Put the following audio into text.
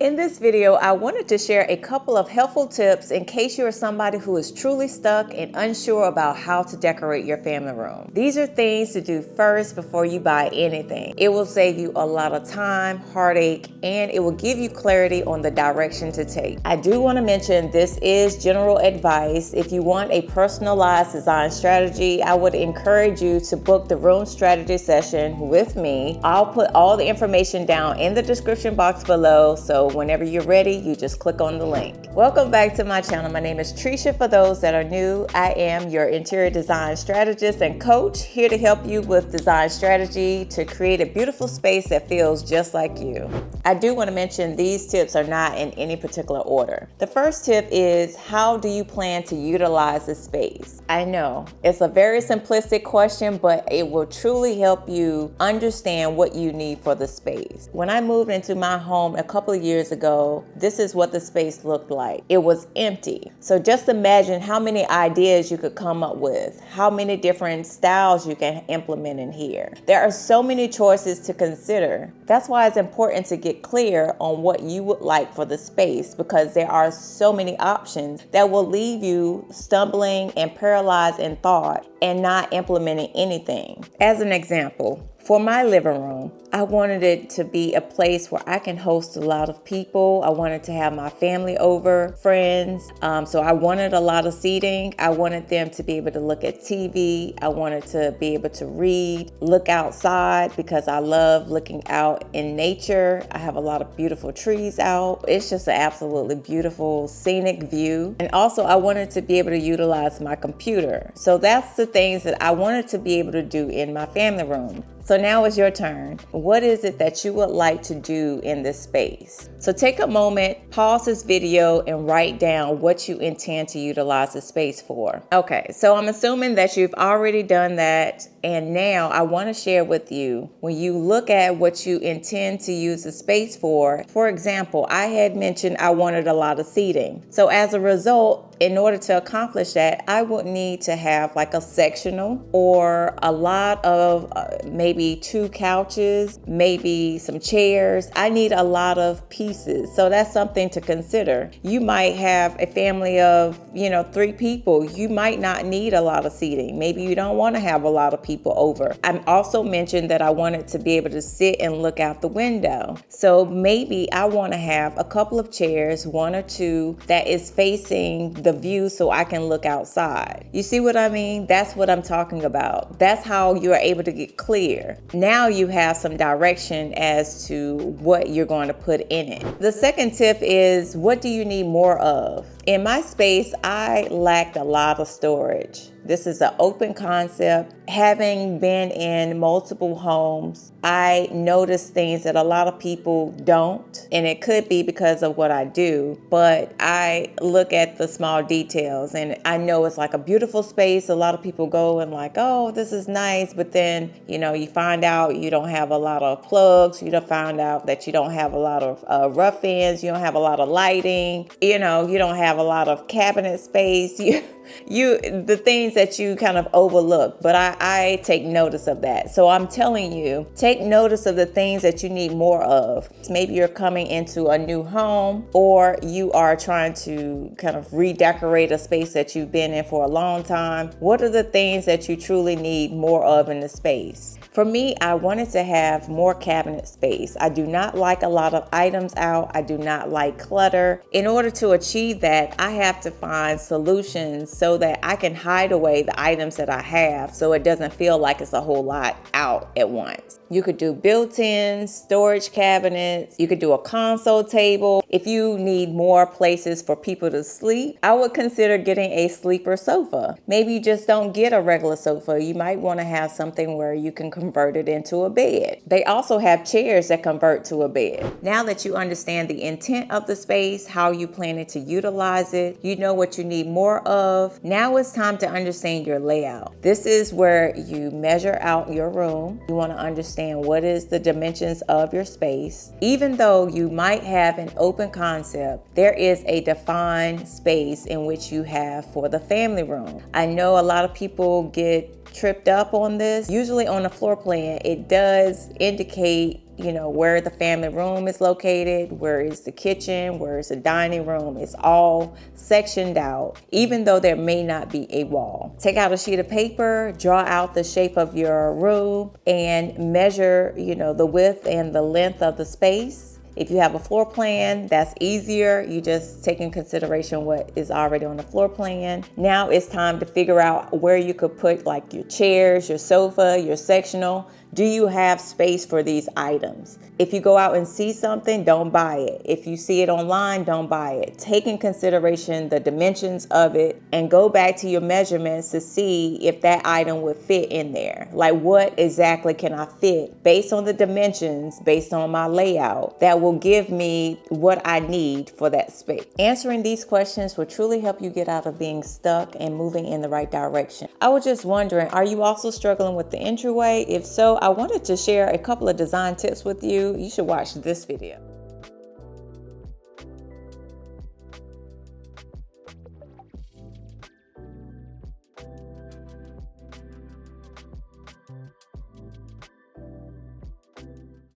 In this video, I wanted to share a couple of helpful tips in case you are somebody who is truly stuck and unsure about how to decorate your family room. These are things to do first before you buy anything. It will save you a lot of time, heartache, and it will give you clarity on the direction to take. I do want to mention this is general advice. If you want a personalized design strategy, I would encourage you to book the room strategy session with me. I'll put all the information down in the description box below, so whenever you're ready, you just click on the link. Welcome back to my channel. My name is Tresha. For those that are new, I am your interior design strategist and coach, here to help you with design strategy to create a beautiful space that feels just like you. I do want to mention these tips are not in any particular order. The first tip is, how do you plan to utilize the space? I know it's a very simplistic question, but it will truly help you understand what you need for the space. When I moved into my home a couple of years ago, this is what the space looked like. It was empty. So just imagine how many ideas you could come up with, how many different styles you can implement in here. There are so many choices to consider. That's why it's important to get clear on what you would like for the space, because there are so many options that will leave you stumbling and paralyzed in thought and not implementing anything. As an example, for my living room, I wanted it to be a place where I can host a lot of people. I wanted to have my family over, friends. So I wanted a lot of seating. I wanted them to be able to look at TV. I wanted to be able to read, look outside, because I love looking out in nature. I have a lot of beautiful trees out. It's just an absolutely beautiful scenic view. And also I wanted to be able to utilize my computer. So that's the things that I wanted to be able to do in my family room. So now it's your turn. What is it that you would like to do in this space? So take a moment, pause this video, and write down what you intend to utilize the space for. Okay, so I'm assuming that you've already done that. And now I want to share with you, when you look at what you intend to use the space for example, I had mentioned I wanted a lot of seating. So as a result, in order to accomplish that, I would need to have like a sectional or a lot of maybe 2 couches, maybe some chairs. I need a lot of pieces. So that's something to consider. You might have a family of, 3 people. You might not need a lot of seating. Maybe you don't want to have a lot of people over. I also mentioned that I wanted to be able to sit and look out the window. So maybe I want to have a couple of chairs, 1 or 2, that is facing the view so I can look outside. You see what I mean? That's what I'm talking about. That's how you're able to get clear. Now you have some direction as to what you're going to put in it. The second tip is, what do you need more of? In my space, I lacked a lot of storage. This is an open concept. Having been in multiple homes, I noticed things that a lot of people don't, and it could be because of what I do, but I look at the small details, and I know it's like a beautiful space. A lot of people go and like, oh, this is nice, but then, you find out you don't have a lot of plugs. You don't find out that you don't have a lot of rough ends. You don't have a lot of lighting. You don't have a lot of cabinet space. The things that you kind of overlook, but I take notice of that. So I'm telling you, take notice of the things that you need more of. Maybe you're coming into a new home, or you are trying to kind of redecorate a space that you've been in for a long time. What are the things that you truly need more of in the space? For me, I wanted to have more cabinet space. I do not like a lot of items out. I do not like clutter. In order to achieve that, I have to find solutions so that I can hide away the items that I have, so it doesn't feel like it's a whole lot out at once. You could do built-in storage cabinets. You could do a console table. If you need more places for people to sleep, I would consider getting a sleeper sofa. Maybe you just don't get a regular sofa. You might want to have something where you can convert it into a bed. They also have chairs that convert to a bed. Now that you understand the intent of the space, how you plan to utilize it, you know what you need more of. Now it's time to understand your layout. This is where you measure out your room. You want to understand what is the dimensions of your space. Even though you might have an open concept, there is a defined space in which you have for the family room. I know a lot of people get tripped up on this. Usually on the floor plan, it does indicate where the family room is located, where is the kitchen, where is the dining room. It's all sectioned out, even though there may not be a wall. Take out a sheet of paper, draw out the shape of your room, and measure, the width and the length of the space. If you have a floor plan, that's easier. You just take in consideration what is already on the floor plan. Now it's time to figure out where you could put like your chairs, your sofa, your sectional. Do you have space for these items? If you go out and see something, don't buy it. If you see it online, don't buy it. Take in consideration the dimensions of it and go back to your measurements to see if that item would fit in there. Like, what exactly can I fit based on the dimensions, based on my layout, that will give me what I need for that space. Answering these questions will truly help you get out of being stuck and moving in the right direction. I was just wondering, are you also struggling with the entryway? If so, I wanted to share a couple of design tips with you. You should watch this video.